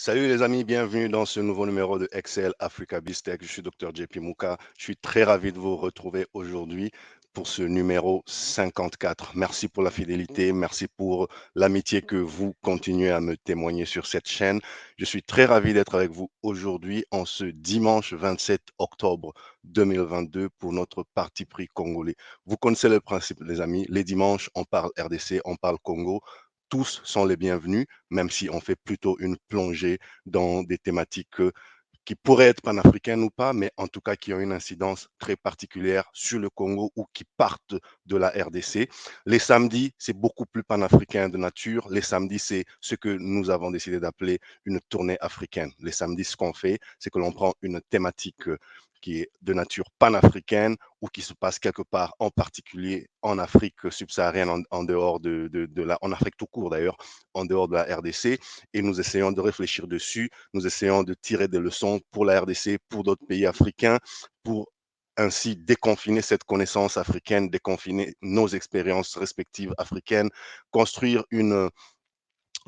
Salut les amis, bienvenue dans ce nouveau numéro de Excel Africa Biztech. Je suis Dr. JP Mouka. Je suis très ravi de vous retrouver aujourd'hui pour ce numéro 54. Merci pour la fidélité, merci pour l'amitié que vous continuez à me témoigner sur cette chaîne. Je suis très ravi d'être avec vous aujourd'hui en ce dimanche 27 octobre 2022 pour notre parti pris congolais. Vous connaissez le principe les amis, les dimanches on parle RDC, on parle Congo. Tous sont les bienvenus, même si on fait plutôt une plongée dans des thématiques qui pourraient être panafricaines ou pas, mais en tout cas qui ont une incidence très particulière sur le Congo ou qui partent de la RDC. Les samedis, c'est beaucoup plus panafricain de nature. Les samedis, c'est ce que nous avons décidé d'appeler une tournée africaine. Les samedis, ce qu'on fait, c'est que l'on prend une thématique qui est de nature panafricaine ou qui se passe quelque part en particulier en Afrique subsaharienne, en dehors en Afrique tout court d'ailleurs, en dehors de la RDC, et nous essayons de réfléchir dessus, nous essayons de tirer des leçons pour la RDC, pour d'autres pays africains, pour ainsi déconfiner cette connaissance africaine, déconfiner nos expériences respectives africaines, construire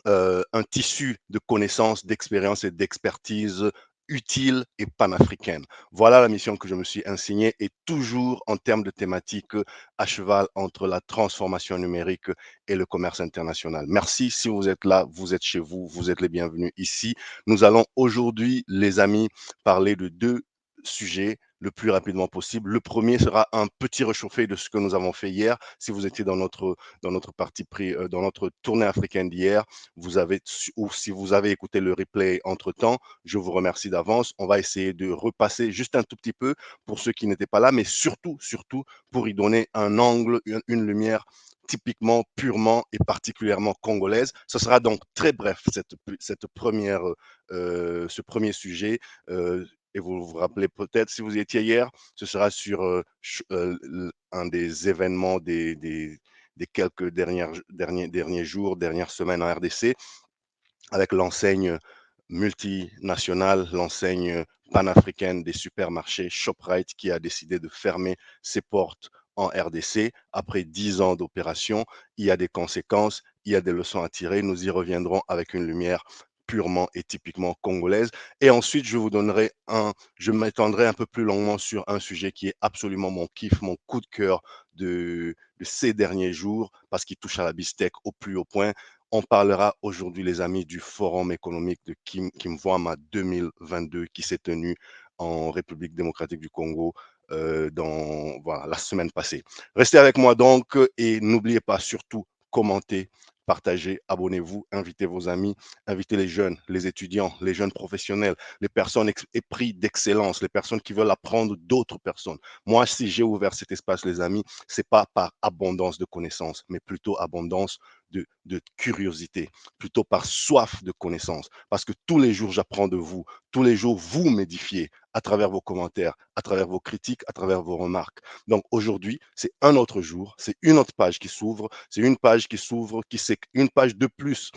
un tissu de connaissances, d'expériences et d'expertise utile et panafricaine. Voilà la mission que je me suis insignée et toujours en termes de thématique à cheval entre la transformation numérique et le commerce international. Merci si vous êtes là, vous êtes chez vous, vous êtes les bienvenus ici. Nous allons aujourd'hui, les amis, parler de deux sujets le plus rapidement possible. Le premier sera un petit réchauffé de ce que nous avons fait hier. Si vous étiez dans notre parti pris, dans notre tournée africaine d'hier, vous avez, ou si vous avez écouté le replay entre-temps, je vous remercie d'avance. On va essayer de repasser juste un tout petit peu pour ceux qui n'étaient pas là, mais surtout pour y donner un angle, une lumière typiquement, purement et particulièrement congolaise. Ce sera donc très bref, ce premier sujet. Et vous vous rappelez peut-être, si vous y étiez hier, ce sera sur un des événements des quelques derniers jours, dernières semaines en RDC, avec l'enseigne multinationale, l'enseigne panafricaine des supermarchés Shoprite qui a décidé de fermer ses portes en RDC après 10 ans d'opération. Il y a des conséquences, il y a des leçons à tirer. Nous y reviendrons avec une lumière purement et typiquement congolaise. Et ensuite, je m'étendrai un peu plus longuement sur un sujet qui est absolument mon kiff, mon coup de cœur de ces derniers jours, parce qu'il touche à la bistec au plus haut point. On parlera aujourd'hui, les amis, du Forum économique de Kimwama 2022 qui s'est tenu en République démocratique du Congo voilà, la semaine passée. Restez avec moi donc et n'oubliez pas surtout commenter, partagez, abonnez-vous, invitez vos amis, invitez les jeunes, les étudiants, les jeunes professionnels, les personnes épris d'excellence, les personnes qui veulent apprendre d'autres personnes. Moi, si j'ai ouvert cet espace, les amis, c'est pas par abondance de connaissances, mais plutôt abondance de curiosité, plutôt par soif de connaissance. Parce que tous les jours, j'apprends de vous. Tous les jours, vous m'édifiez à travers vos commentaires, à travers vos critiques, à travers vos remarques. Donc aujourd'hui, c'est un autre jour, c'est une autre page qui s'ouvre, c'est une page qui s'ouvre, c'est une page de plus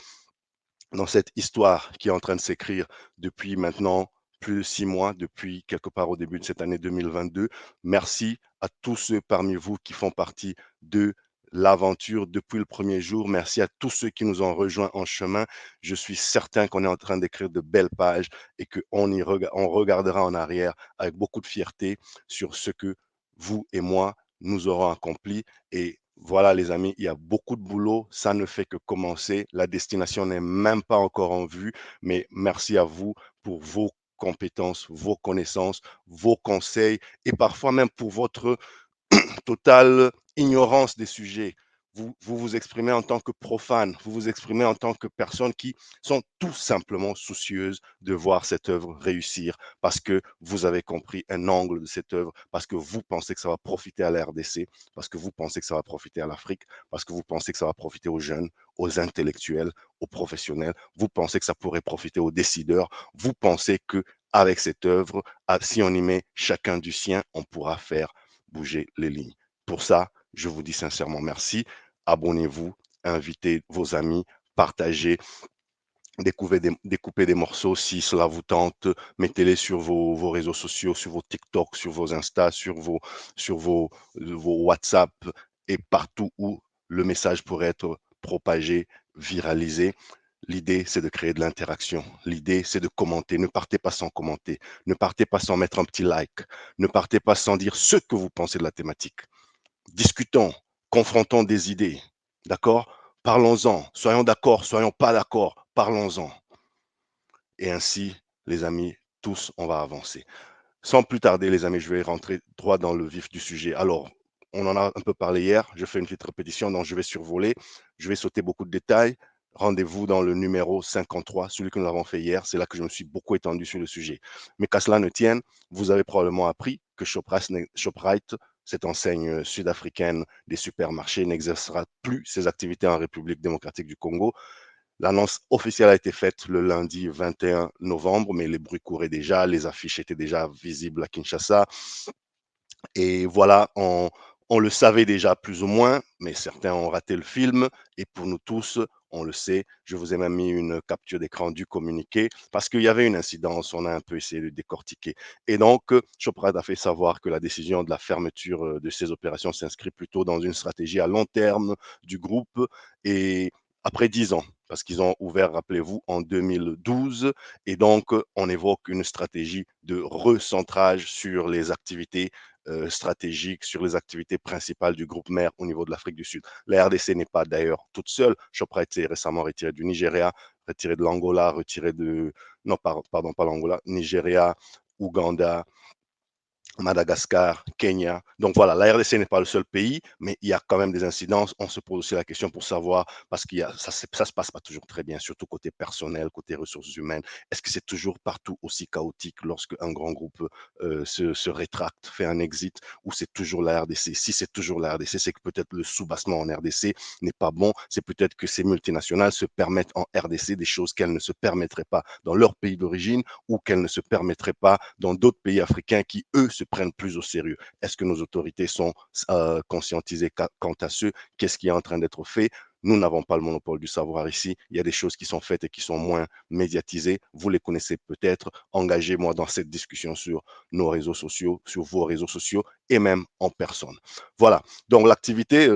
dans cette histoire qui est en train de s'écrire depuis maintenant plus de 6 mois, depuis quelque part au début de cette année 2022. Merci à tous ceux parmi vous qui font partie de l'aventure depuis le premier jour. Merci à tous ceux qui nous ont rejoints en chemin. Je suis certain qu'on est en train d'écrire de belles pages et on regardera en arrière avec beaucoup de fierté sur ce que vous et moi, nous aurons accompli. Et voilà, les amis, il y a beaucoup de boulot. Ça ne fait que commencer. La destination n'est même pas encore en vue, mais merci à vous pour vos compétences, vos connaissances, vos conseils et parfois même pour votre totale ignorance des sujets. Vous exprimez en tant que profane, vous vous exprimez en tant que personnes qui sont tout simplement soucieuses de voir cette œuvre réussir parce que vous avez compris un angle de cette œuvre, parce que vous pensez que ça va profiter à la RDC, parce que vous pensez que ça va profiter à l'Afrique, parce que vous pensez que ça va profiter aux jeunes, aux intellectuels, aux professionnels, vous pensez que ça pourrait profiter aux décideurs, vous pensez que avec cette œuvre, si on y met chacun du sien, on pourra faire bouger les lignes. Pour ça, je vous dis sincèrement merci. Abonnez-vous, invitez vos amis, partagez, découpez des morceaux si cela vous tente, mettez-les sur vos réseaux sociaux, sur vos TikTok, sur vos Insta, sur vos WhatsApp et partout où le message pourrait être propagé, viralisé. L'idée, c'est de créer de l'interaction. L'idée, c'est de commenter. Ne partez pas sans commenter. Ne partez pas sans mettre un petit like. Ne partez pas sans dire ce que vous pensez de la thématique. Discutons, confrontons des idées. D'accord? Parlons-en. Soyons d'accord, soyons pas d'accord. Parlons-en. Et ainsi, les amis, tous, on va avancer. Sans plus tarder, les amis, je vais rentrer droit dans le vif du sujet. Alors, on en a un peu parlé hier, je fais une petite répétition, donc je vais survoler, je vais sauter beaucoup de détails. Rendez-vous dans le numéro 53, celui que nous avons fait hier. C'est là que je me suis beaucoup étendu sur le sujet. Mais qu'à cela ne tienne, vous avez probablement appris que Shoprite, cette enseigne sud-africaine des supermarchés, n'exercera plus ses activités en République démocratique du Congo. L'annonce officielle a été faite le lundi 21 novembre, mais les bruits couraient déjà, les affiches étaient déjà visibles à Kinshasa. Et voilà, on le savait déjà plus ou moins, mais certains ont raté le film. Et pour nous tous, on le sait, je vous ai même mis une capture d'écran du communiqué parce qu'il y avait une incidence, on a un peu essayé de décortiquer. Et donc, Choprad a fait savoir que la décision de la fermeture de ces opérations s'inscrit plutôt dans une stratégie à long terme du groupe et après 10 ans, parce qu'ils ont ouvert, rappelez-vous, en 2012. Et donc, on évoque une stratégie de recentrage sur les activités stratégiques, sur les activités principales du groupe mère au niveau de l'Afrique du Sud. La RDC n'est pas d'ailleurs toute seule. Chopra a été récemment retiré du Nigeria, retiré de l'Angola, retiré de... Non, pardon, pas l'Angola, Nigeria, Ouganda, Madagascar, Kenya. Donc voilà, la RDC n'est pas le seul pays, mais il y a quand même des incidences. On se pose aussi la question pour savoir, parce qu'il y a, ça se passe pas toujours très bien, surtout côté personnel, côté ressources humaines. Est-ce que c'est toujours partout aussi chaotique lorsque un grand groupe se rétracte, fait un exit, ou c'est toujours la RDC? Si c'est toujours la RDC, c'est que peut-être le soubassement en RDC n'est pas bon. C'est peut-être que ces multinationales se permettent en RDC des choses qu'elles ne se permettraient pas dans leur pays d'origine ou qu'elles ne se permettraient pas dans d'autres pays africains qui, eux, se prennent plus au sérieux. Est-ce que nos autorités sont conscientisées quant à ce? Qu'est-ce qui est en train d'être fait? Nous n'avons pas le monopole du savoir ici. Il y a des choses qui sont faites et qui sont moins médiatisées. Vous les connaissez peut-être. Engagez-moi dans cette discussion sur nos réseaux sociaux, sur vos réseaux sociaux et même en personne. Voilà. Donc l'activité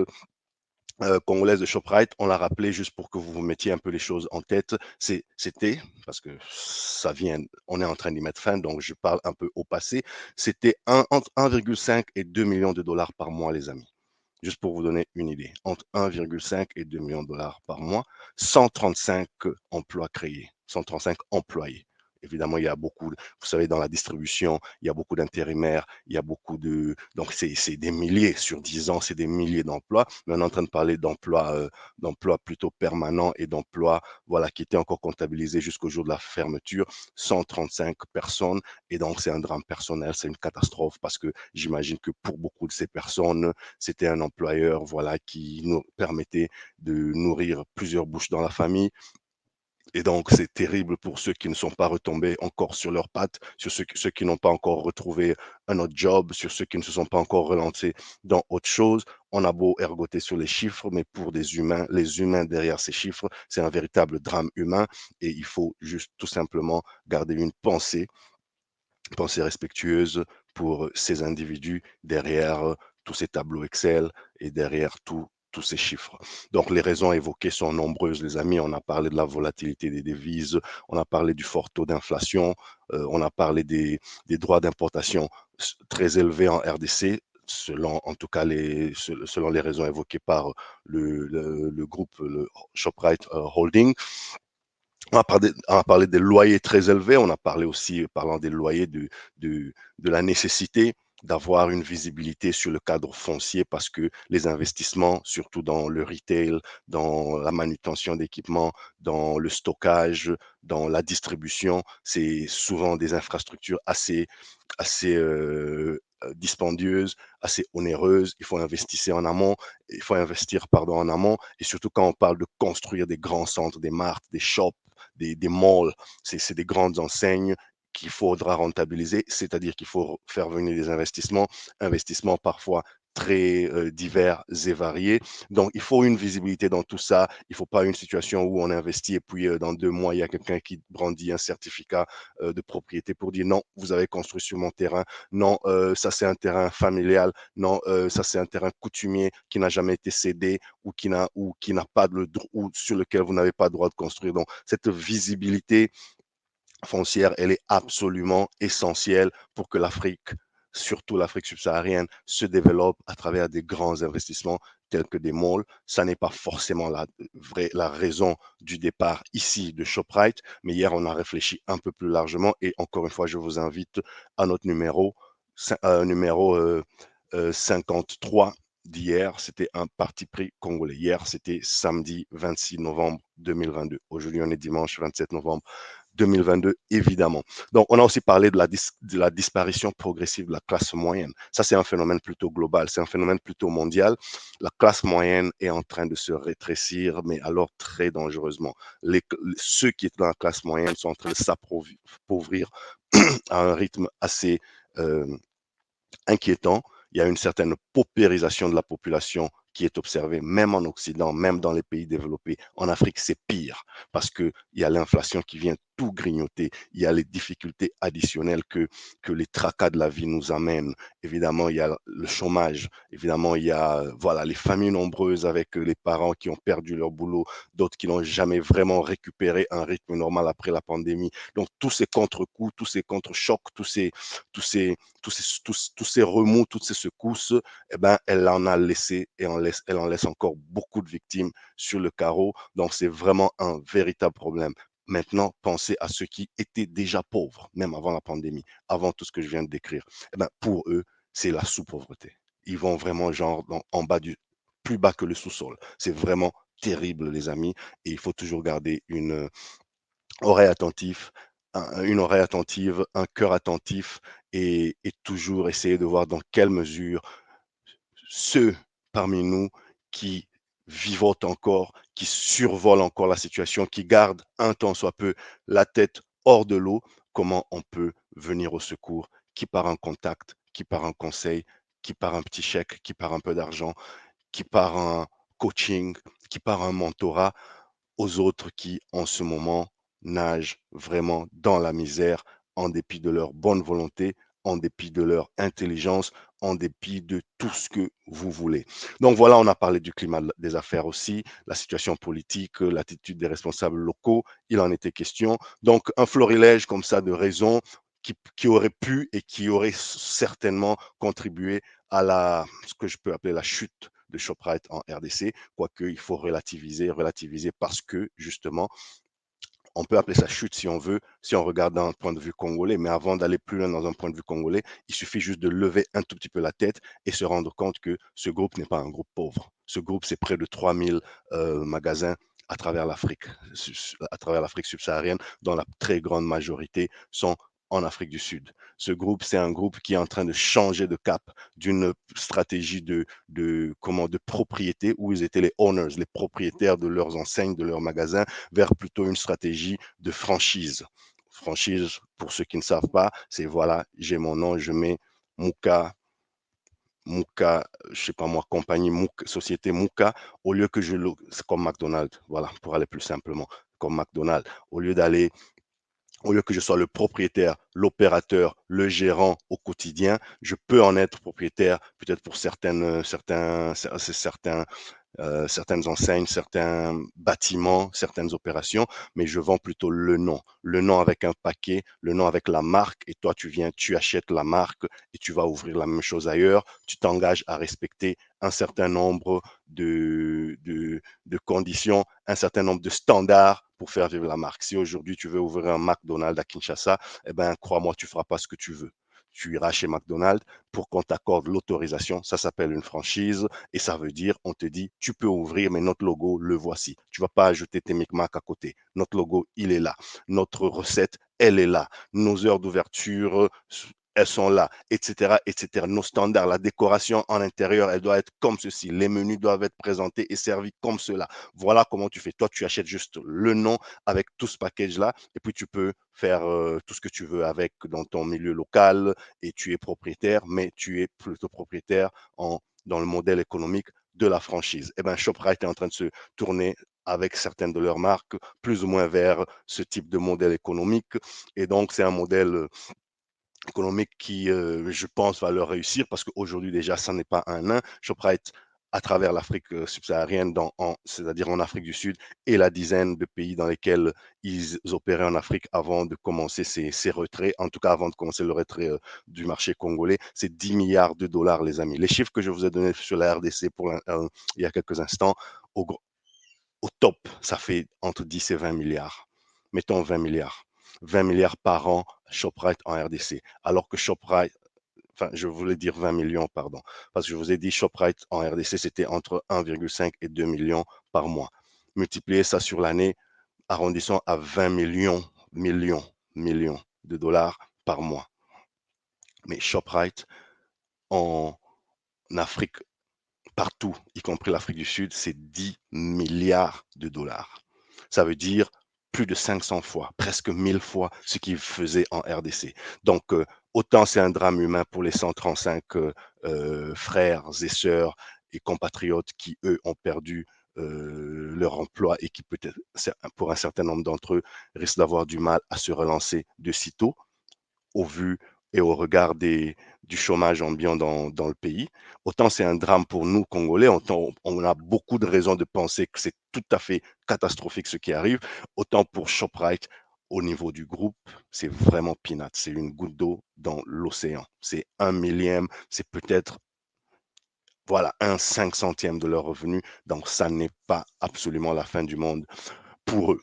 congolaise de Shoprite, on l'a rappelé juste pour que vous vous mettiez un peu les choses en tête. C'était, parce que ça vient, on est en train d'y mettre fin, donc je parle un peu au passé, c'était entre 1,5 et 2 millions de dollars par mois, les amis. Juste pour vous donner une idée, entre 1,5 et 2 millions de dollars par mois, 135 emplois créés, 135 employés. Évidemment, il y a beaucoup, vous savez, dans la distribution, il y a beaucoup d'intérimaires, il y a beaucoup de... Donc, c'est des milliers, sur 10 ans, c'est des milliers d'emplois. Mais on est en train de parler d'emplois plutôt permanents et d'emplois, voilà, qui étaient encore comptabilisés jusqu'au jour de la fermeture, 135 personnes. Et donc, c'est un drame personnel, c'est une catastrophe parce que j'imagine que pour beaucoup de ces personnes, c'était un employeur, voilà, qui nous permettait de nourrir plusieurs bouches dans la famille. Et donc, c'est terrible pour ceux qui ne sont pas retombés encore sur leurs pattes, sur ceux qui n'ont pas encore retrouvé un autre job, sur ceux qui ne se sont pas encore relancés dans autre chose. On a beau ergoter sur les chiffres, mais pour des humains, les humains derrière ces chiffres, c'est un véritable drame humain et il faut juste tout simplement garder pensée respectueuse pour ces individus derrière tous ces tableaux Excel et derrière tous ces chiffres. Donc, les raisons évoquées sont nombreuses, les amis. On a parlé de la volatilité des devises, on a parlé du fort taux d'inflation, on a parlé des droits d'importation très élevés en RDC, selon en tout cas selon les raisons évoquées par le groupe, le Shoprite Holding. On a parlé des loyers très élevés, on a parlé aussi, parlant des loyers, de la nécessité d'avoir une visibilité sur le cadre foncier parce que les investissements, surtout dans le retail, dans la manutention d'équipements, dans le stockage, dans la distribution, c'est souvent des infrastructures assez dispendieuses, assez onéreuses. Il faut investir en amont, en amont, et surtout quand on parle de construire des grands centres, des marques, des shops, des malls, c'est des grandes enseignes qu'il faudra rentabiliser, c'est-à-dire qu'il faut faire venir des investissements parfois très divers et variés. Donc, il faut une visibilité dans tout ça. Il ne faut pas une situation où on investit et puis dans 2 mois, il y a quelqu'un qui brandit un certificat de propriété pour dire non, vous avez construit sur mon terrain. Non, ça c'est un terrain familial. Non, ça c'est un terrain coutumier qui n'a jamais été cédé ou qui n'a pas de ou sur lequel vous n'avez pas le droit de construire. Donc, cette visibilité foncière, elle est absolument essentielle pour que l'Afrique, surtout l'Afrique subsaharienne, se développe à travers des grands investissements tels que des malls. Ça n'est pas forcément la raison du départ ici de Shoprite, mais hier, on a réfléchi un peu plus largement et encore une fois, je vous invite à notre numéro 53 d'hier. C'était un parti pris congolais. Hier, c'était samedi 26 novembre 2022. Aujourd'hui, on est dimanche 27 novembre 2022, évidemment. Donc, on a aussi parlé de la disparition progressive de la classe moyenne. Ça, c'est un phénomène plutôt global, c'est un phénomène plutôt mondial. La classe moyenne est en train de se rétrécir, mais alors très dangereusement. Ceux qui étaient dans la classe moyenne sont en train de s'appauvrir à un rythme assez euh, inquiétant. Il y a une certaine paupérisation de la population qui est observée, même en Occident, même dans les pays développés. En Afrique, c'est pire parce qu'il y a l'inflation qui vient tout grignoter. Il y a les difficultés additionnelles que les tracas de la vie nous amènent. Évidemment, il y a le chômage. Évidemment, il y a voilà, les familles nombreuses avec les parents qui ont perdu leur boulot, d'autres qui n'ont jamais vraiment récupéré un rythme normal après la pandémie. Donc, tous ces contre-coups, tous ces contre-chocs, tous ces, tous ces remous, toutes ces secousses, eh ben, elle en a laissé et elle en laisse encore beaucoup de victimes sur le carreau. Donc, c'est vraiment un véritable problème. Maintenant, pensez à ceux qui étaient déjà pauvres, même avant la pandémie, avant tout ce que je viens de décrire. Eh ben, pour eux, c'est la sous-pauvreté. Ils vont vraiment genre en bas plus bas que le sous-sol. C'est vraiment terrible, les amis. Et il faut toujours garder oreille attentive, une oreille attentive, un cœur attentif et toujours essayer de voir dans quelle mesure ceux parmi nous qui vivotent encore, qui survolent encore la situation, qui gardent un temps soit peu la tête hors de l'eau, comment on peut venir au secours, qui par un contact, qui par un conseil, qui par un petit chèque, qui par un peu d'argent, qui par un coaching, qui par un mentorat, aux autres qui, en ce moment, nagent vraiment dans la misère, en dépit de leur bonne volonté, en dépit de leur intelligence, en dépit de tout ce que vous voulez. Donc voilà, on a parlé du climat des affaires aussi, la situation politique, l'attitude des responsables locaux, il en était question. Donc un florilège comme ça de raisons qui aurait pu et qui aurait certainement contribué à ce que je peux appeler la chute de Shoprite en RDC, quoique il faut relativiser parce que justement, on peut appeler ça chute si on veut, si on regarde d'un point de vue congolais, mais avant d'aller plus loin dans un point de vue congolais, il suffit juste de lever un tout petit peu la tête et se rendre compte que ce groupe n'est pas un groupe pauvre. Ce groupe, c'est près de 3000 magasins à travers l'Afrique subsaharienne, dont la très grande majorité sont en Afrique du Sud. Ce groupe, c'est un groupe qui est en train de changer de cap d'une stratégie de propriété où ils étaient les owners, les propriétaires de leurs enseignes, de leurs magasins, vers plutôt une stratégie de franchise. Franchise, pour ceux qui ne savent pas, c'est voilà, j'ai mon nom, je mets Mouka, je sais pas moi, compagnie Mouka, société Mouka, au lieu que c'est comme McDonald's, voilà, pour aller plus simplement, comme McDonald's, au lieu que je sois le propriétaire, l'opérateur, le gérant au quotidien, je peux en être propriétaire peut-être pour certaines enseignes, certains bâtiments, certaines opérations, mais je vends plutôt le nom avec un paquet, le nom avec la marque, et toi tu viens, tu achètes la marque et tu vas ouvrir la même chose ailleurs, tu t'engages à respecter un certain nombre de conditions, un certain nombre de standards pour faire vivre la marque. Si aujourd'hui tu veux ouvrir un McDonald's à Kinshasa, eh ben crois-moi, tu feras pas ce que tu veux. Tu iras chez McDonald's pour qu'on t'accorde l'autorisation. Ça s'appelle une franchise et ça veut dire, on te dit, tu peux ouvrir, mais notre logo, le voici. Tu vas pas ajouter tes micmacs à côté. Notre logo, il est là. Notre recette, elle est là. Nos heures d'ouverture, elles sont là, etc., etc. Nos standards, la décoration en intérieur, elle doit être comme ceci. Les menus doivent être présentés et servis comme cela. Voilà comment tu fais. Toi, tu achètes juste le nom avec tout ce package-là et puis tu peux faire tout ce que tu veux avec dans ton milieu local et tu es propriétaire, mais tu es plutôt propriétaire en dans le modèle économique de la franchise. Eh bien, ShopRite est en train de se tourner avec certaines de leurs marques, plus ou moins vers ce type de modèle économique. Et donc, c'est un modèle économique qui, je pense, va leur réussir parce qu'aujourd'hui déjà, ça n'est pas un nain. ShopRite, à travers l'Afrique subsaharienne, c'est-à-dire en Afrique du Sud, et la dizaine de pays dans lesquels ils opéraient en Afrique avant de commencer ces retraits, en tout cas avant de commencer le retrait du marché congolais, c'est 10 milliards de dollars, les amis. Les chiffres que je vous ai donnés sur la RDC il y a quelques instants, au, au top, ça fait entre 10 et 20 milliards. Mettons 20 milliards. 20 milliards par an, ShopRite en RDC. Alors que ShopRite, enfin, je voulais dire 20 millions, pardon, parce que je vous ai dit ShopRite en RDC, c'était entre 1,5 et 2 millions par mois. Multipliez ça sur l'année, arrondissons à 20 millions de dollars par mois. Mais ShopRite en Afrique, partout, y compris l'Afrique du Sud, c'est 10 milliards de dollars. Ça veut dire plus de 500 fois, presque 1000 fois ce qu'ils faisaient en RDC. Donc, autant c'est un drame humain pour les 135 frères et sœurs et compatriotes qui, eux, ont perdu leur emploi et qui peut-être, pour un certain nombre d'entre eux, risquent d'avoir du mal à se relancer de sitôt au vu et au regard du chômage ambiant dans le pays. Autant c'est un drame pour nous, Congolais, autant on a beaucoup de raisons de penser que c'est tout à fait catastrophique ce qui arrive, autant pour ShopRite, au niveau du groupe, c'est vraiment peanut. C'est une goutte d'eau dans l'océan. C'est un millième, c'est peut-être voilà, un 500e de leur revenu. Donc, ça n'est pas absolument la fin du monde pour eux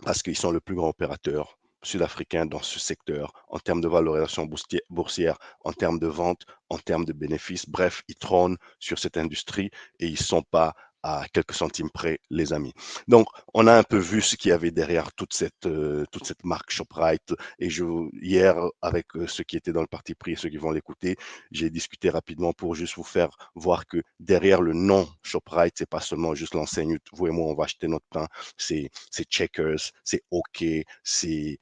parce qu'ils sont le plus grand opérateur sud-africain dans ce secteur en termes de valorisation boursière, en termes de vente, en termes de bénéfices. Bref, ils trônent sur cette industrie et ils ne sont pas à quelques centimes près, les amis. Donc, on a un peu vu ce qu'il y avait derrière toute cette marque ShopRite. Et hier, avec ceux qui étaient dans le parti pris et ceux qui vont l'écouter, j'ai discuté rapidement pour juste vous faire voir que derrière le nom ShopRite, c'est pas seulement juste l'enseigne, vous et moi, on va acheter notre pain, c'est Checkers, c'est OK, c'est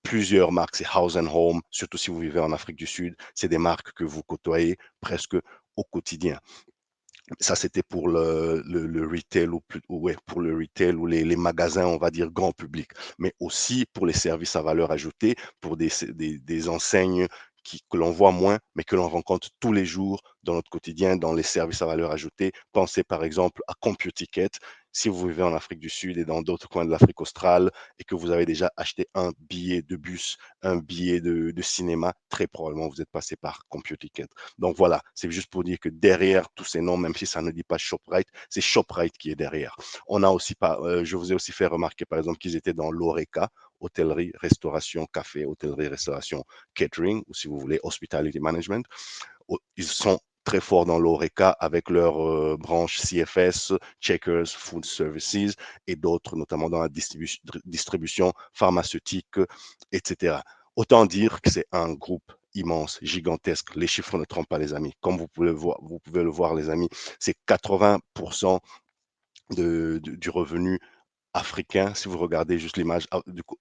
plusieurs marques, c'est House and Home, surtout si vous vivez en Afrique du Sud, c'est des marques que vous côtoyez presque au quotidien. Ça, c'était pour le retail ouais, pour le retail ou les magasins, on va dire, grand public, mais aussi pour les services à valeur ajoutée, pour des enseignes que l'on voit moins, mais que l'on rencontre tous les jours dans notre quotidien, dans les services à valeur ajoutée. Pensez par exemple à CompuTicket. Si vous vivez en Afrique du Sud et dans d'autres coins de l'Afrique australe et que vous avez déjà acheté un billet de bus, un billet de cinéma, très probablement vous êtes passé par CompuTicket. Donc voilà, c'est juste pour dire que derrière tous ces noms, même si ça ne dit pas ShopRite, c'est ShopRite qui est derrière. On a aussi pas, je vous ai aussi fait remarquer par exemple qu'ils étaient dans l'ORECA, hôtellerie, restauration, café, hôtellerie, restauration, catering, ou si vous voulez, hospitality management. Ils sont très forts dans l'ORECA avec leur branche CFS, Checkers, Food Services et d'autres, notamment dans la distribution pharmaceutique, etc. Autant dire que c'est un groupe immense, gigantesque. Les chiffres ne trompent pas, les amis. Comme vous pouvez le voir, les amis, c'est 80% du revenu africain. Si vous regardez juste l'image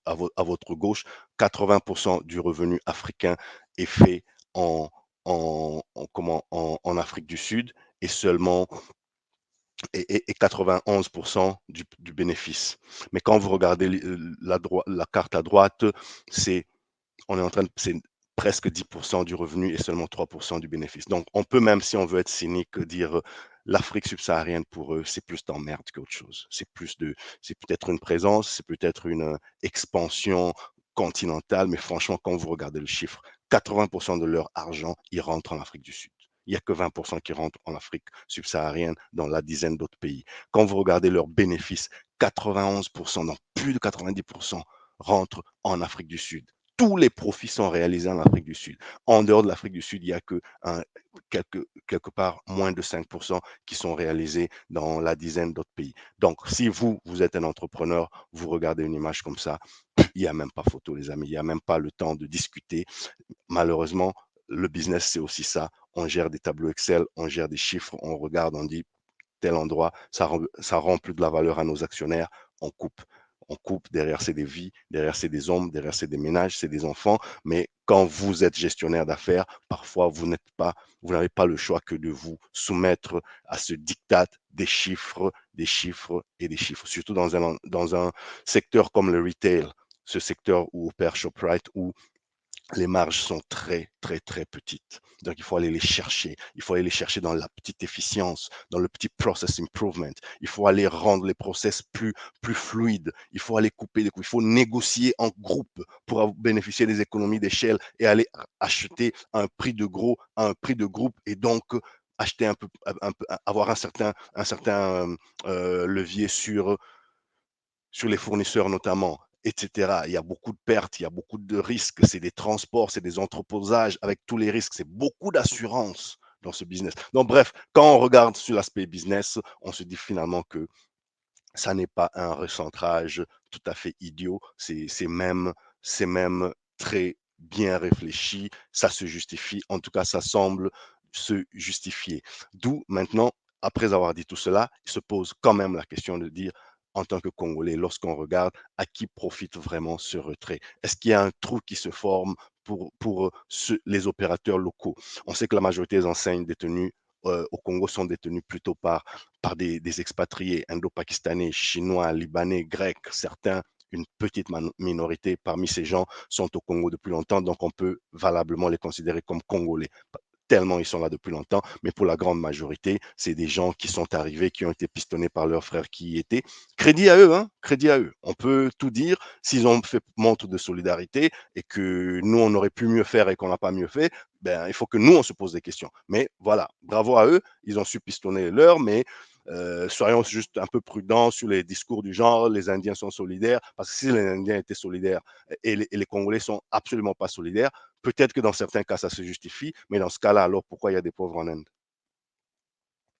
à votre gauche, 80% du revenu africain est fait en, en Afrique du Sud et seulement et 91% du bénéfice. Mais quand vous regardez la carte à droite, c'est on est en train de, c'est presque 10% du revenu et seulement 3% du bénéfice. Donc, on peut même, si on veut être cynique, dire l'Afrique subsaharienne pour eux, c'est plus d'emmerde qu'autre chose. C'est peut-être une présence, c'est peut-être une expansion continentale, mais franchement, quand vous regardez le chiffre, 80% de leur argent, il rentre en Afrique du Sud. Il n'y a que 20% qui rentrent en Afrique subsaharienne dans la dizaine d'autres pays. Quand vous regardez leurs bénéfices, 91%, donc plus de 90% rentrent en Afrique du Sud. Tous les profits sont réalisés en Afrique du Sud. En dehors de l'Afrique du Sud, il n'y a que quelque part moins de 5% qui sont réalisés dans la dizaine d'autres pays. Donc, si vous êtes un entrepreneur, vous regardez une image comme ça, il n'y a même pas photo, les amis. Il n'y a même pas le temps de discuter. Malheureusement, le business, c'est aussi ça. On gère des tableaux Excel, on gère des chiffres, on regarde, on dit tel endroit, ça rend plus de la valeur à nos actionnaires, on coupe. on coupe, derrière c'est des vies, derrière c'est des hommes, derrière c'est des ménages, c'est des enfants. Mais quand vous êtes gestionnaire d'affaires, parfois vous n'avez pas le choix que de vous soumettre à ce diktat des chiffres, des chiffres et des chiffres. Surtout dans un secteur comme le retail, ce secteur où opère Shoprite, où les marges sont très, très, très petites. Donc, il faut aller les chercher. Il faut aller les chercher dans la petite efficience, dans le petit process improvement. Il faut aller rendre les process plus fluides. Il faut aller couper des coûts. Il faut négocier en groupe pour bénéficier des économies d'échelle et aller acheter à un prix de gros, à un prix de groupe et donc acheter avoir un certain levier sur les fournisseurs notamment, etc. Il y a beaucoup de pertes, il y a beaucoup de risques, c'est des transports, c'est des entreposages avec tous les risques, c'est beaucoup d'assurance dans ce business. Donc bref, quand on regarde sur l'aspect business, on se dit finalement que ça n'est pas un recentrage tout à fait idiot, c'est même très bien réfléchi, ça se justifie, en tout cas ça semble se justifier. D'où maintenant, après avoir dit tout cela, il se pose quand même la question de dire, en tant que Congolais, lorsqu'on regarde, à qui profite vraiment ce retrait? Est-ce qu'il y a un trou qui se forme pour les opérateurs locaux? On sait que la majorité des enseignes détenues au Congo sont détenues plutôt par des expatriés indo-pakistanais, chinois, libanais, grecs, certains, une petite minorité parmi ces gens sont au Congo depuis longtemps, donc on peut valablement les considérer comme Congolais tellement ils sont là depuis longtemps, mais pour la grande majorité, c'est des gens qui sont arrivés, qui ont été pistonnés par leurs frères qui y étaient. Crédit à eux, hein, crédit à eux. On peut tout dire s'ils ont fait montre de solidarité et que nous, on aurait pu mieux faire et qu'on n'a pas mieux fait. Ben, il faut que nous, on se pose des questions. Mais voilà, bravo à eux, ils ont su pistonner les leurs, mais soyons juste un peu prudents sur les discours du genre les Indiens sont solidaires, parce que si les Indiens étaient solidaires et les Congolais sont absolument pas solidaires, peut-être que dans certains cas, ça se justifie, mais dans ce cas-là, alors pourquoi il y a des pauvres en Inde?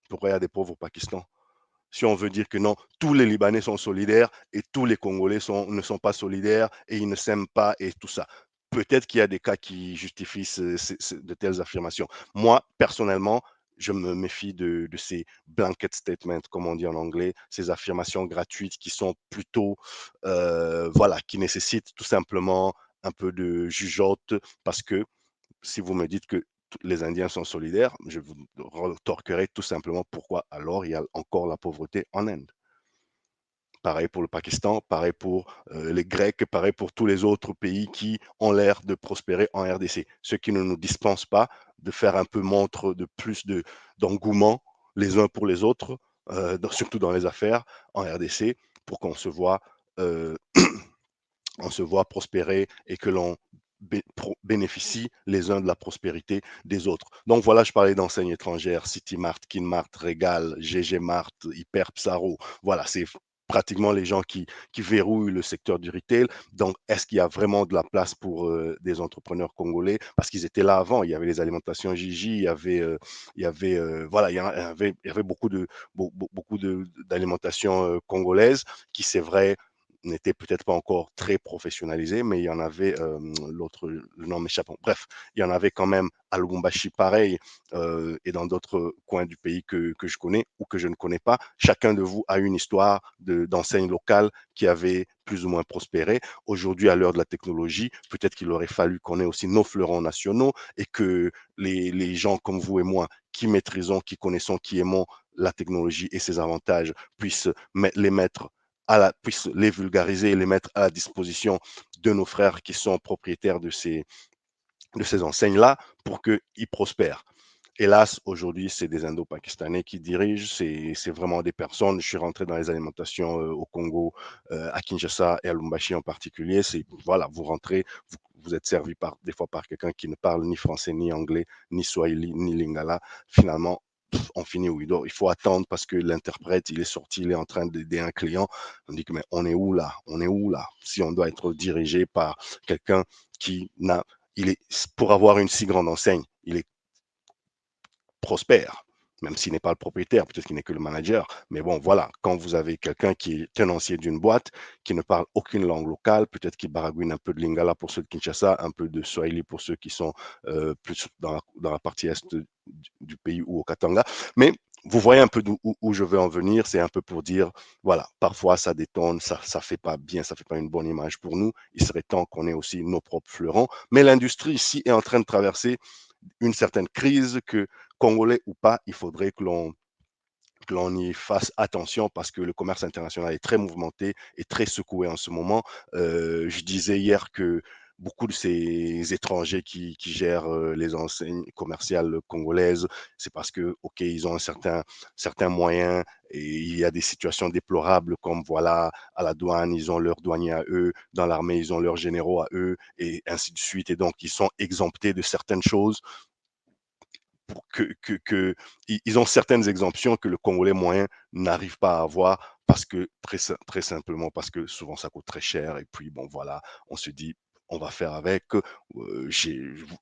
Pourquoi il y a des pauvres au Pakistan? Si on veut dire que non, tous les Libanais sont solidaires et tous les Congolais ne sont pas solidaires et ils ne s'aiment pas et tout ça. Peut-être qu'il y a des cas qui justifient de telles affirmations. Moi, personnellement, je me méfie de ces blanket statements, comme on dit en anglais, ces affirmations gratuites qui sont plutôt, voilà, qui nécessitent tout simplement un peu de jugeote parce que si vous me dites que les Indiens sont solidaires, je vous retorquerai tout simplement pourquoi alors il y a encore la pauvreté en Inde. Pareil pour le Pakistan, pareil pour les Grecs, pareil pour tous les autres pays qui ont l'air de prospérer en RDC. Ce qui ne nous dispense pas de faire un peu montre de plus d'engouement les uns pour les autres, surtout dans les affaires en RDC, pour qu'on se voit euh, on se voit prospérer et que l'on bénéficie les uns de la prospérité des autres. Donc voilà, je parlais d'enseignes étrangères, Citymart, Kinmart, Regal, GG Mart, Hyper Psaro. Voilà, c'est pratiquement les gens qui verrouillent le secteur du retail. Donc, est-ce qu'il y a vraiment de la place pour des entrepreneurs congolais? Parce qu'ils étaient là avant. Il y avait les alimentations Gigi, voilà, il y avait beaucoup d'alimentation congolaise qui, c'est vrai, n'était peut-être pas encore très professionnalisé, mais il y en avait, le nom m'échappe. Bref, il y en avait quand même à Lubumbashi, pareil, et dans d'autres coins du pays que je connais ou que je ne connais pas. Chacun de vous a une histoire d'enseigne locale qui avait plus ou moins prospéré. Aujourd'hui, à l'heure de la technologie, peut-être qu'il aurait fallu qu'on ait aussi nos fleurons nationaux et que les gens comme vous et moi qui maîtrisons, qui connaissons, qui aimons la technologie et ses avantages puissent les mettre puisse les vulgariser et les mettre à la disposition de nos frères qui sont propriétaires de ces enseignes-là pour qu'ils prospèrent. Hélas, aujourd'hui, c'est des Indo-Pakistanais qui dirigent, c'est vraiment des personnes. Je suis rentré dans les alimentations au Congo, à Kinshasa et à Lubumbashi en particulier. C'est, voilà, vous rentrez, vous êtes servi des fois par quelqu'un qui ne parle ni français, ni anglais, ni swahili, ni lingala. Finalement, on finit où il faut attendre parce que l'interprète, il est sorti, il est en train d'aider un client. On dit que, mais on est où là? On est où là? Si on doit être dirigé par quelqu'un qui n'a, il est, pour avoir une si grande enseigne, il est prospère, même s'il n'est pas le propriétaire, peut-être qu'il n'est que le manager. Mais bon, voilà, quand vous avez quelqu'un qui est tenancier d'une boîte, qui ne parle aucune langue locale, peut-être qu'il baragouine un peu de lingala pour ceux de Kinshasa, un peu de swahili pour ceux qui sont plus dans la partie est du pays ou au Katanga. Mais Vous voyez un peu où je veux en venir, c'est un peu pour dire, voilà, parfois ça détonne, ça fait pas bien, ça fait pas une bonne image pour nous. Il serait temps qu'on ait aussi nos propres fleurons. Mais l'industrie ici est en train de traverser une certaine crise que, congolais ou pas, il faudrait que l'on y fasse attention parce que le commerce international est très mouvementé et très secoué en ce moment. Je disais hier que beaucoup de ces étrangers qui gèrent les enseignes commerciales congolaises, c'est parce que, OK, ils ont certains moyens et il y a des situations déplorables comme, voilà, à la douane, ils ont leurs douaniers à eux, dans l'armée, ils ont leurs généraux à eux et ainsi de suite. Et donc, ils sont exemptés de certaines choses pour que ils ont certaines exemptions que le Congolais moyen n'arrive pas à avoir parce que très simplement parce que souvent ça coûte très cher et puis bon voilà, on se dit on va faire avec.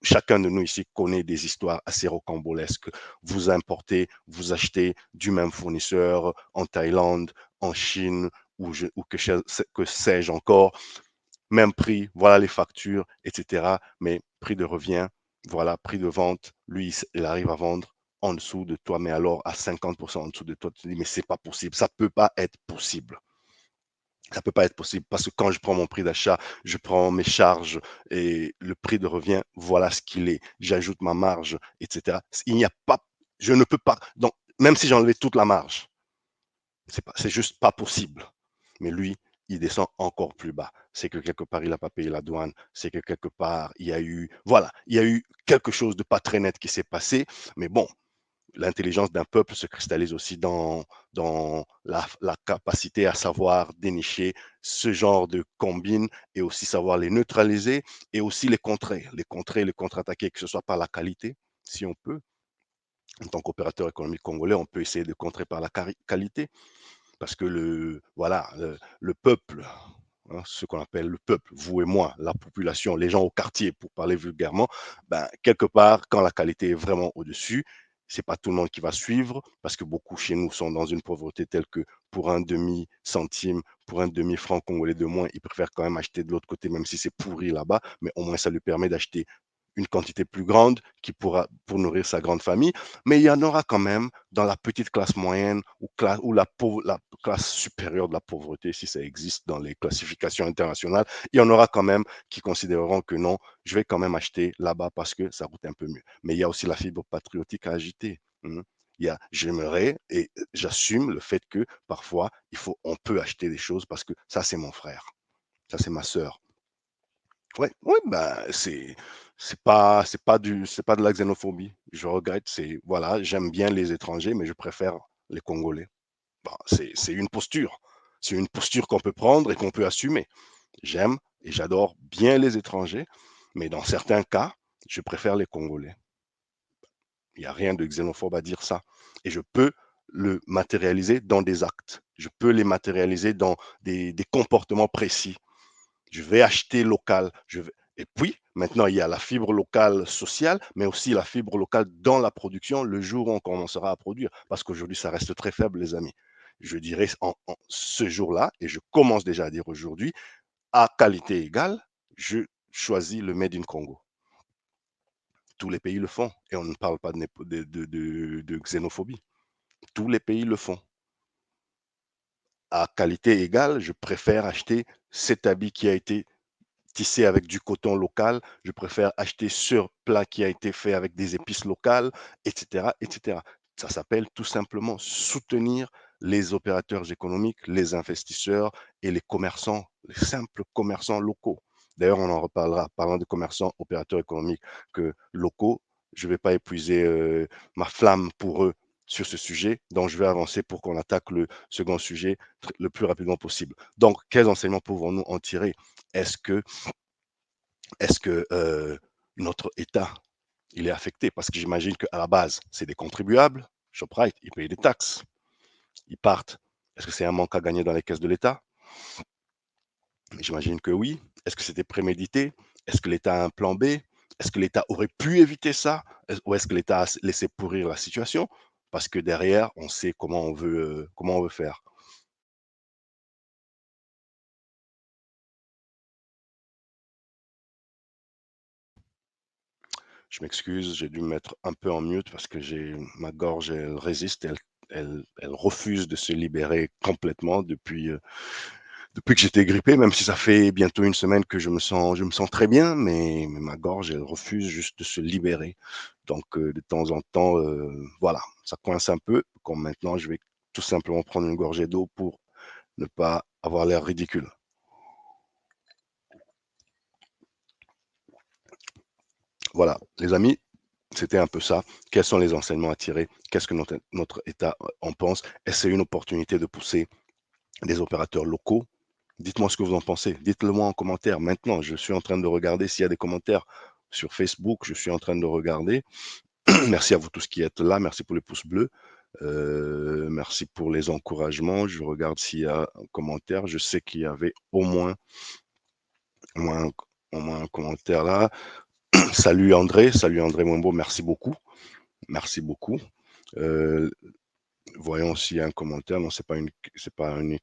Chacun de nous ici connaît des histoires assez rocambolesques. Vous importez, vous achetez du même fournisseur en Thaïlande, en Chine ou que sais-je encore, même prix, voilà les factures, etc. Mais prix de revient, voilà, prix de vente, lui, il arrive à vendre en dessous de toi, mais alors à 50% en dessous de toi, tu te dis, mais c'est pas possible, ça peut pas être possible. Ça peut pas être possible parce que quand je prends mon prix d'achat, je prends mes charges et le prix de revient, voilà ce qu'il est. J'ajoute ma marge, etc. Il n'y a pas, je ne peux pas, donc, même si j'enlevais toute la marge, c'est juste pas possible. Mais lui, il descend encore plus bas. C'est que quelque part, il n'a pas payé la douane. C'est que quelque part, il y a eu, voilà, il y a eu quelque chose de pas très net qui s'est passé. Mais bon, l'intelligence d'un peuple se cristallise aussi dans la capacité à savoir dénicher ce genre de combines et aussi savoir les neutraliser et aussi les contre-attaquer, que ce soit par la qualité, si on peut. En tant qu'opérateur économique congolais, on peut essayer de contrer par la qualité parce que voilà, le peuple, hein, ce qu'on appelle le peuple, vous et moi, la population, les gens au quartier, pour parler vulgairement, ben, quelque part, quand la qualité est vraiment au-dessus, c'est pas tout le monde qui va suivre parce que beaucoup chez nous sont dans une pauvreté telle que pour un demi-centime, pour un demi-franc congolais de moins, ils préfèrent quand même acheter de l'autre côté, même si c'est pourri là-bas, mais au moins ça lui permet d'acheter une quantité plus grande qui pourra pour nourrir sa grande famille. Mais il y en aura quand même dans la petite classe moyenne ou la classe supérieure de la pauvreté, si ça existe dans les classifications internationales, il y en aura quand même qui considéreront que non, je vais quand même acheter là-bas parce que ça coûte un peu mieux. Mais il y a aussi la fibre patriotique à agiter. J'aimerais et j'assume le fait que parfois on peut acheter des choses parce que ça c'est mon frère, ça c'est ma sœur. Ouais, ouais, bah, c'est pas de la xénophobie. Je regrette, c'est voilà, j'aime bien les étrangers, mais je préfère les Congolais. Bah, c'est une posture. C'est une posture qu'on peut prendre et qu'on peut assumer. J'aime et j'adore bien les étrangers, mais dans certains cas, je préfère les Congolais. Il n'y a rien de xénophobe à dire ça. Et je peux le matérialiser dans des actes. Je peux les matérialiser dans des comportements précis. Je vais acheter local. Et puis, maintenant, il y a la fibre locale sociale, mais aussi la fibre locale dans la production le jour où on commencera à produire. Parce qu'aujourd'hui, ça reste très faible, les amis. Je dirais ce jour-là, et je commence déjà à dire aujourd'hui, à qualité égale, je choisis le Made in Congo. Tous les pays le font, et on ne parle pas de xénophobie. Tous les pays le font. À qualité égale, je préfère acheter cet habit qui a été tissé avec du coton local, je préfère acheter ce plat qui a été fait avec des épices locales, etc., etc. Ça s'appelle tout simplement soutenir les opérateurs économiques, les investisseurs et les commerçants, les simples commerçants locaux. D'ailleurs, on en reparlera, parlant de commerçants, opérateurs économiques que locaux. Je ne vais pas épuiser ma flamme pour eux sur ce sujet, donc je vais avancer pour qu'on attaque le second sujet le plus rapidement possible. Donc, quels enseignements pouvons-nous en tirer? Est-ce que est-ce que notre État, il est affecté? Parce que j'imagine qu'à la base, c'est des contribuables. ShopRite, ils payent des taxes. Ils partent. Est-ce que c'est un manque à gagner dans les caisses de l'État? J'imagine que oui. Est-ce que c'était prémédité? Est-ce que l'État a un plan B? Est-ce que l'État aurait pu éviter ça? Ou est-ce que l'État a laissé pourrir la situation? Parce que derrière, on sait comment on veut faire. Je m'excuse, j'ai dû me mettre un peu en mute parce que ma gorge, elle résiste, elle refuse de se libérer complètement depuis que j'étais grippé, même si ça fait bientôt une semaine que je me sens très bien, mais ma gorge, elle refuse juste de se libérer. Donc, de temps en temps, voilà, ça coince un peu. Comme maintenant, je vais tout simplement prendre une gorgée d'eau pour ne pas avoir l'air ridicule. Voilà, les amis, c'était un peu ça. Quels sont les enseignements à tirer? Qu'est-ce que notre État en pense? Est-ce que c'est une opportunité de pousser des opérateurs locaux? Dites-moi ce que vous en pensez. Dites-le moi en commentaire. Maintenant, je suis en train de regarder s'il y a des commentaires sur Facebook. Je suis en train de regarder. Merci à vous tous qui êtes là. Merci pour les pouces bleus. Merci pour les encouragements. Je regarde s'il y a un commentaire. Je sais qu'il y avait au moins, au moins un commentaire là. Salut André Mwembo, merci beaucoup. Merci beaucoup. Euh, Voyons s'il y a un commentaire. Non, c'est pas une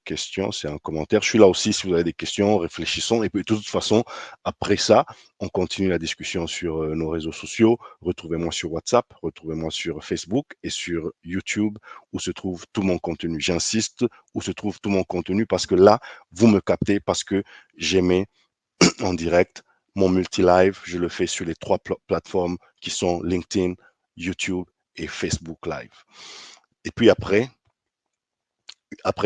question, c'est un commentaire. Je suis là aussi si vous avez des questions, réfléchissons. Et puis, de toute façon, après ça, on continue la discussion sur nos réseaux sociaux. Retrouvez-moi sur WhatsApp, retrouvez-moi sur Facebook et sur YouTube où se trouve tout mon contenu. J'insiste, où se trouve tout mon contenu parce que là, vous me captez parce que j'aimais en direct mon multi-live. Je le fais sur les trois plateformes qui sont LinkedIn, YouTube et Facebook Live. Et puis après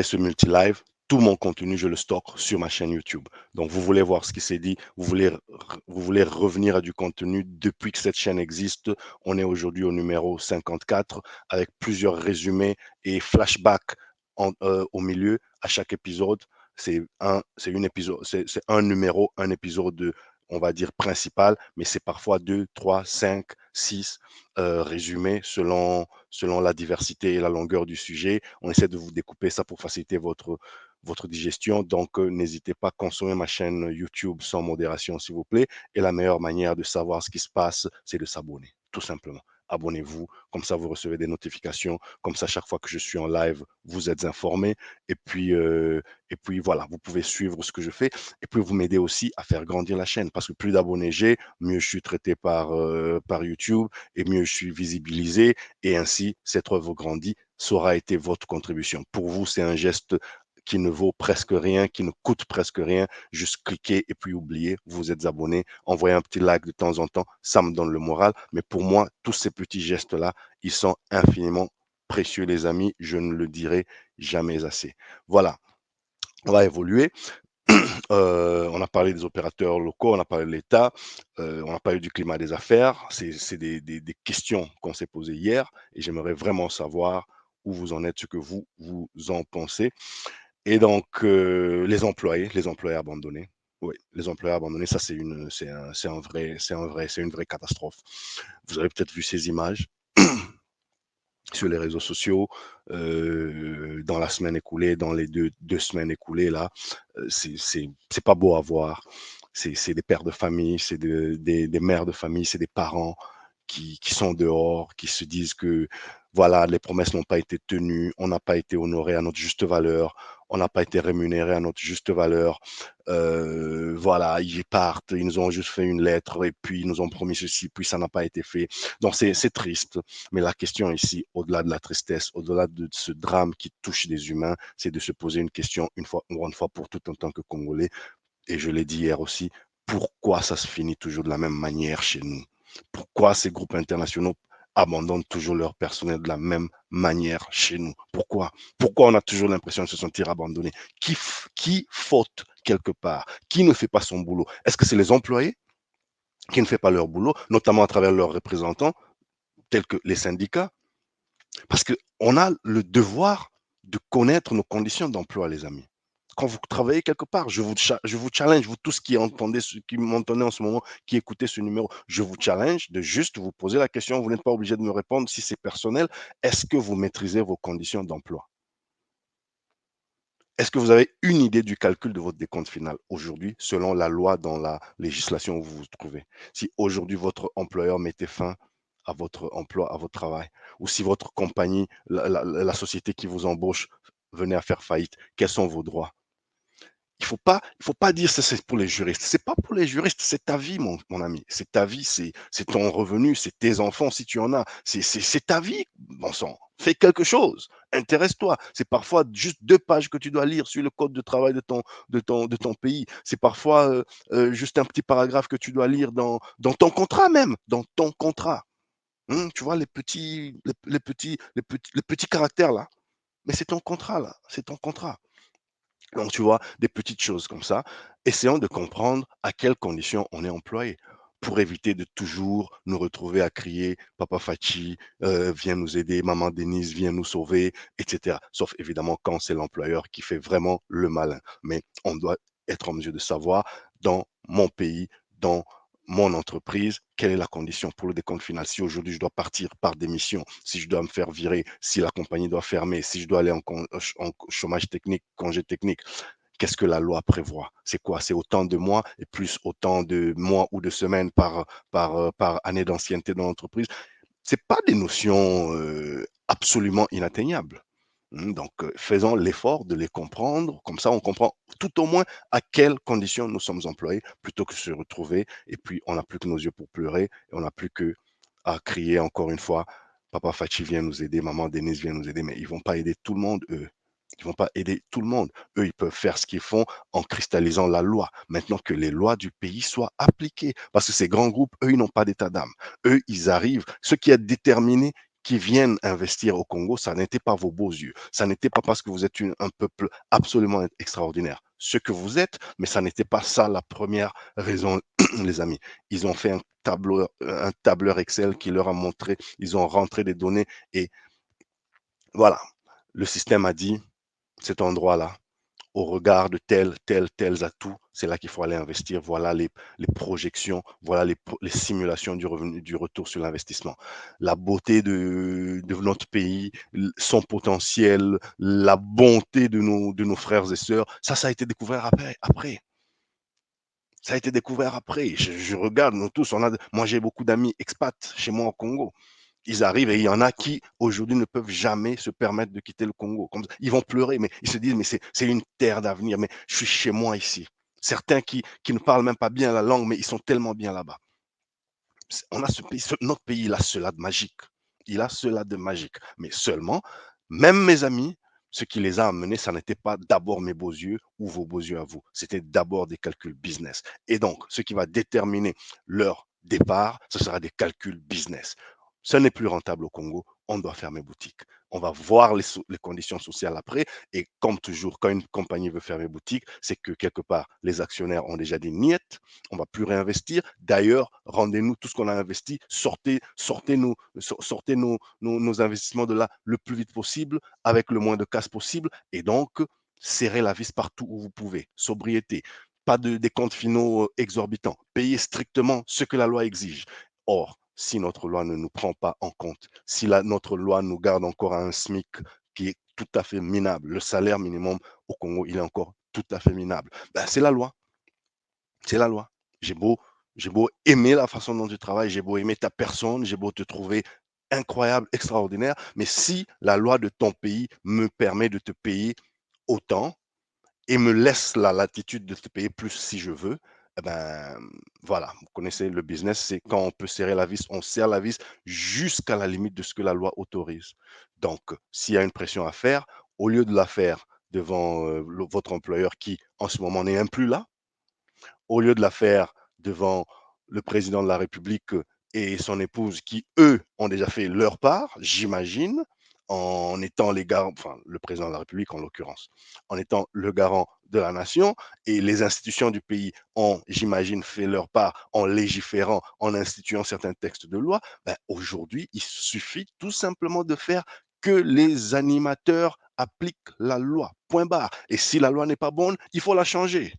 ce multi-live, tout mon contenu, je le stocke sur ma chaîne YouTube. Donc, vous voulez voir ce qui s'est dit, vous voulez revenir à du contenu depuis que cette chaîne existe. On est aujourd'hui au numéro 54 avec plusieurs résumés et flashbacks au milieu à chaque épisode. C'est un numéro, un épisode de, on va dire, principal, mais c'est parfois 2, 3, 5, 6 résumés selon la diversité et la longueur du sujet. On essaie de vous découper ça pour faciliter votre digestion. Donc, n'hésitez pas à consommer ma chaîne YouTube sans modération, s'il vous plaît. Et la meilleure manière de savoir ce qui se passe, c'est de s'abonner, tout simplement. Abonnez-vous, comme ça vous recevez des notifications, comme ça chaque fois que je suis en live, vous êtes informés. Et puis voilà, vous pouvez suivre ce que je fais. Et puis vous m'aidez aussi à faire grandir la chaîne, parce que plus d'abonnés j'ai, mieux je suis traité par YouTube et mieux je suis visibilisé. Et ainsi, cette œuvre grandit. Ça aura été votre contribution. Pour vous, c'est un geste qui ne vaut presque rien, qui ne coûte presque rien. Juste cliquer et puis oublier, vous êtes abonné, envoyez un petit like de temps en temps, ça me donne le moral. Mais pour moi, tous ces petits gestes-là, ils sont infiniment précieux, les amis. Je ne le dirai jamais assez. Voilà, on va évoluer. On a parlé des opérateurs locaux, on a parlé de l'État, on a parlé du climat des affaires. C'est des questions qu'on s'est posées hier et j'aimerais vraiment savoir où vous en êtes, ce que vous en pensez. Et donc, les employés abandonnés. Oui, les employés abandonnés, ça c'est une vraie catastrophe. Vous avez peut-être vu ces images sur les réseaux sociaux dans la semaine écoulée, dans les deux semaines écoulées là, c'est pas beau à voir. C'est des pères de famille, c'est des mères de famille, c'est des parents qui sont dehors, qui se disent que voilà, les promesses n'ont pas été tenues, on n'a pas été honoré à notre juste valeur, on n'a pas été rémunéré à notre juste valeur. Voilà, ils partent, ils nous ont juste fait une lettre et puis ils nous ont promis ceci, puis ça n'a pas été fait. Donc c'est triste. Mais la question ici, au-delà de la tristesse, au-delà de ce drame qui touche des humains, c'est de se poser une question une fois pour toutes en tant que Congolais. Et je l'ai dit hier aussi, pourquoi ça se finit toujours de la même manière chez nous? Pourquoi ces groupes internationaux abandonnent toujours leur personnel de la même manière chez nous? Pourquoi on a toujours l'impression de se sentir abandonné? Qui faute quelque part? Qui ne fait pas son boulot? Est-ce que c'est les employés qui ne font pas leur boulot, notamment à travers leurs représentants, tels que les syndicats? Parce qu'on a le devoir de connaître nos conditions d'emploi, les amis. Quand vous travaillez quelque part, je vous challenge, vous tous qui m'entendez en ce moment, qui écoutez ce numéro, je vous challenge de juste vous poser la question, vous n'êtes pas obligé de me répondre si c'est personnel. Est-ce que vous maîtrisez vos conditions d'emploi? Est-ce que vous avez une idée du calcul de votre décompte final aujourd'hui, selon la loi dans la législation où vous vous trouvez? Si aujourd'hui votre employeur mettait fin à votre emploi, à votre travail, ou si votre compagnie, la société qui vous embauche venait à faire faillite, quels sont vos droits? Il faut pas dire ça, c'est pour les juristes. C'est pas pour les juristes, c'est ta vie, mon ami. C'est ta vie, c'est ton revenu, c'est tes enfants si tu en as. C'est ta vie, bon sang. Fais quelque chose. Intéresse-toi. C'est parfois juste 2 pages que tu dois lire sur le code de travail de ton pays. C'est parfois juste un petit paragraphe que tu dois lire dans ton contrat même, dans ton contrat. Tu vois les petits caractères là. Mais c'est ton contrat là, c'est ton contrat. Donc, tu vois, des petites choses comme ça. Essayons de comprendre à quelles conditions on est employé pour éviter de toujours nous retrouver à crier Papa Fachi, viens nous aider, Maman Denise, viens nous sauver, etc. Sauf évidemment quand c'est l'employeur qui fait vraiment le malin. Mais on doit être en mesure de savoir dans mon pays, dans mon entreprise, quelle est la condition pour le décompte final. Si aujourd'hui je dois partir par démission, si je dois me faire virer, si la compagnie doit fermer, si je dois aller en chômage technique, congé technique, qu'est-ce que la loi prévoit? C'est quoi? C'est autant de mois et plus autant de mois ou de semaines par année d'ancienneté dans l'entreprise. C'est pas des notions absolument inatteignables. Donc, faisons l'effort de les comprendre. Comme ça, on comprend tout au moins à quelles conditions nous sommes employés plutôt que de se retrouver et puis on n'a plus que nos yeux pour pleurer et on n'a plus que à crier encore une fois, Papa Fachi vient nous aider, Maman Denise vient nous aider, mais ils vont pas aider tout le monde, eux. Ils vont pas aider tout le monde. Eux, ils peuvent faire ce qu'ils font en cristallisant la loi. Maintenant que les lois du pays soient appliquées. Parce que ces grands groupes, eux, ils n'ont pas d'état d'âme. Eux, ils arrivent. Ce qui est déterminé, qui viennent investir au Congo, ça n'était pas vos beaux yeux. Ça n'était pas parce que vous êtes un peuple absolument extraordinaire. Ce que vous êtes, mais ça n'était pas ça la première raison, les amis. Ils ont fait un tableur Excel qui leur a montré, ils ont rentré des données et voilà. Le système a dit, cet endroit-là, au regard de tels atouts, c'est là qu'il faut aller investir. Voilà les projections, voilà les simulations du revenu, du retour sur l'investissement. La beauté de notre pays, son potentiel, la bonté de nos frères et sœurs, ça a été découvert après. Ça a été découvert après. Je regarde, nous tous, moi j'ai beaucoup d'amis expats chez moi au Congo. Ils arrivent et il y en a qui aujourd'hui ne peuvent jamais se permettre de quitter le Congo. Ils vont pleurer, mais ils se disent, mais c'est une terre d'avenir, mais je suis chez moi ici. Certains qui ne parlent même pas bien la langue, mais ils sont tellement bien là-bas. On a ce pays, notre pays, il a cela de magique. Il a cela de magique. Mais seulement, même mes amis, ce qui les a amenés, ça n'était pas d'abord mes beaux yeux ou vos beaux yeux à vous. C'était d'abord des calculs business. Et donc, ce qui va déterminer leur départ, ce sera des calculs business. Ce n'est plus rentable au Congo, on doit fermer boutique. On va voir les conditions sociales après. Et comme toujours, quand une compagnie veut fermer boutique, c'est que quelque part, les actionnaires ont déjà dit niet, on ne va plus réinvestir. D'ailleurs, rendez-nous tout ce qu'on a investi, sortez nos investissements de là le plus vite possible, avec le moins de casse possible. Et donc, serrez la vis partout où vous pouvez. Sobriété, pas des comptes finaux exorbitants. Payez strictement ce que la loi exige. Or, si notre loi ne nous prend pas en compte, si notre loi nous garde encore à un SMIC qui est tout à fait minable, le salaire minimum au Congo, il est encore tout à fait minable, ben, c'est la loi. C'est la loi. J'ai beau, j'ai beau aimer la façon dont tu travailles, j'ai beau aimer ta personne, j'ai beau te trouver incroyable, extraordinaire, mais si la loi de ton pays me permet de te payer autant et me laisse la latitude de te payer plus si je veux, eh ben, voilà, vous connaissez le business, c'est quand on peut serrer la vis, on serre la vis jusqu'à la limite de ce que la loi autorise. Donc, s'il y a une pression à faire, au lieu de la faire devant votre employeur qui, en ce moment, n'est même plus là, au lieu de la faire devant le président de la République et son épouse qui, eux, ont déjà fait leur part, j'imagine, en étant les garants, enfin le président de la République en l'occurrence, en étant le garant de la nation, et les institutions du pays ont, j'imagine, fait leur part en légiférant, en instituant certains textes de loi, ben, aujourd'hui, il suffit tout simplement de faire que les animateurs appliquent la loi. Point barre. Et si la loi n'est pas bonne, il faut la changer.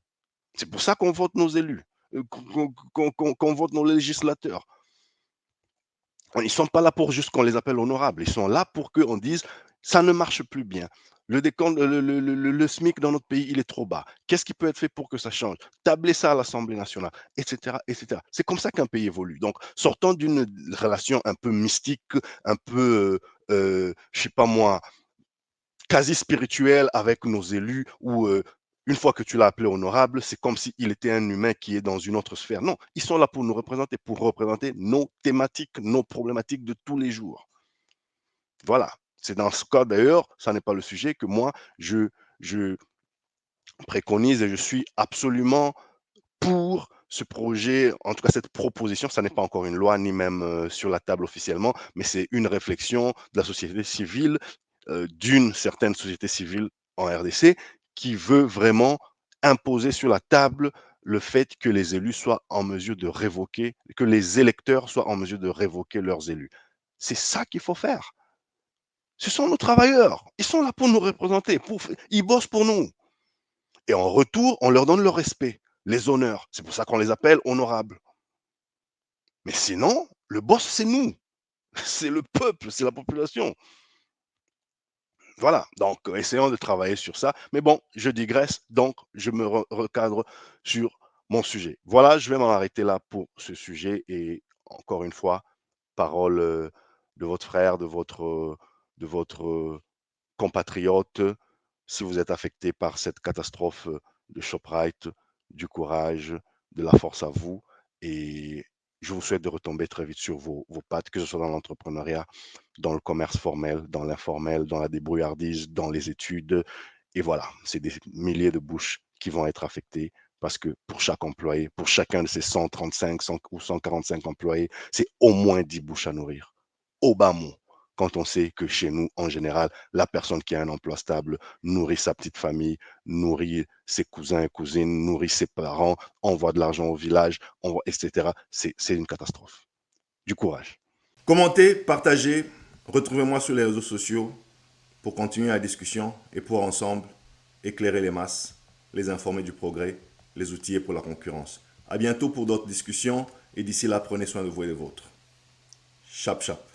C'est pour ça qu'on vote nos élus, qu'on vote nos législateurs. Ils ne sont pas là pour juste qu'on les appelle honorables. Ils sont là pour qu'on dise ça ne marche plus bien. Le SMIC dans notre pays, il est trop bas. Qu'est-ce qui peut être fait pour que ça change? Tabler ça à l'Assemblée nationale, etc., etc. C'est comme ça qu'un pays évolue. Donc, sortant d'une relation un peu mystique, un peu, je ne sais pas moi, quasi spirituelle avec nos élus, où une fois que tu l'as appelé honorable, c'est comme s'il était un humain qui est dans une autre sphère. Non, ils sont là pour représenter nos thématiques, nos problématiques de tous les jours. Voilà. C'est dans ce cas d'ailleurs, ça n'est pas le sujet que moi, je préconise et je suis absolument pour ce projet, en tout cas cette proposition, ça n'est pas encore une loi ni même sur la table officiellement, mais c'est une réflexion de la société civile, d'une certaine société civile en RDC, qui veut vraiment imposer sur la table le fait que les élus soient en mesure de révoquer, que les électeurs soient en mesure de révoquer leurs élus. C'est ça qu'il faut faire. Ce sont nos travailleurs. Ils sont là pour nous représenter. Ils bossent pour nous. Et en retour, on leur donne le respect, les honneurs. C'est pour ça qu'on les appelle honorables. Mais sinon, le boss, c'est nous. C'est le peuple, c'est la population. Voilà, donc essayons de travailler sur ça. Mais bon, je digresse, donc je me recadre sur mon sujet. Voilà, je vais m'en arrêter là pour ce sujet. Et encore une fois, parole de votre frère, de votre compatriotes, si vous êtes affectés par cette catastrophe de Shoprite, du courage, de la force à vous. Et je vous souhaite de retomber très vite sur vos pattes, que ce soit dans l'entrepreneuriat, dans le commerce formel, dans l'informel, dans la débrouillardise, dans les études. Et voilà, c'est des milliers de bouches qui vont être affectées parce que pour chaque employé, pour chacun de ces 135 ou 145 employés, c'est au moins 10 bouches à nourrir. Au bas mot, quand on sait que chez nous, en général, la personne qui a un emploi stable nourrit sa petite famille, nourrit ses cousins et cousines, nourrit ses parents, envoie de l'argent au village, etc. C'est une catastrophe. Du courage. Commentez, partagez, retrouvez-moi sur les réseaux sociaux pour continuer la discussion et pour ensemble éclairer les masses, les informer du progrès, les outiller pour la concurrence. À bientôt pour d'autres discussions et d'ici là, prenez soin de vous et des vôtres. Chap chap.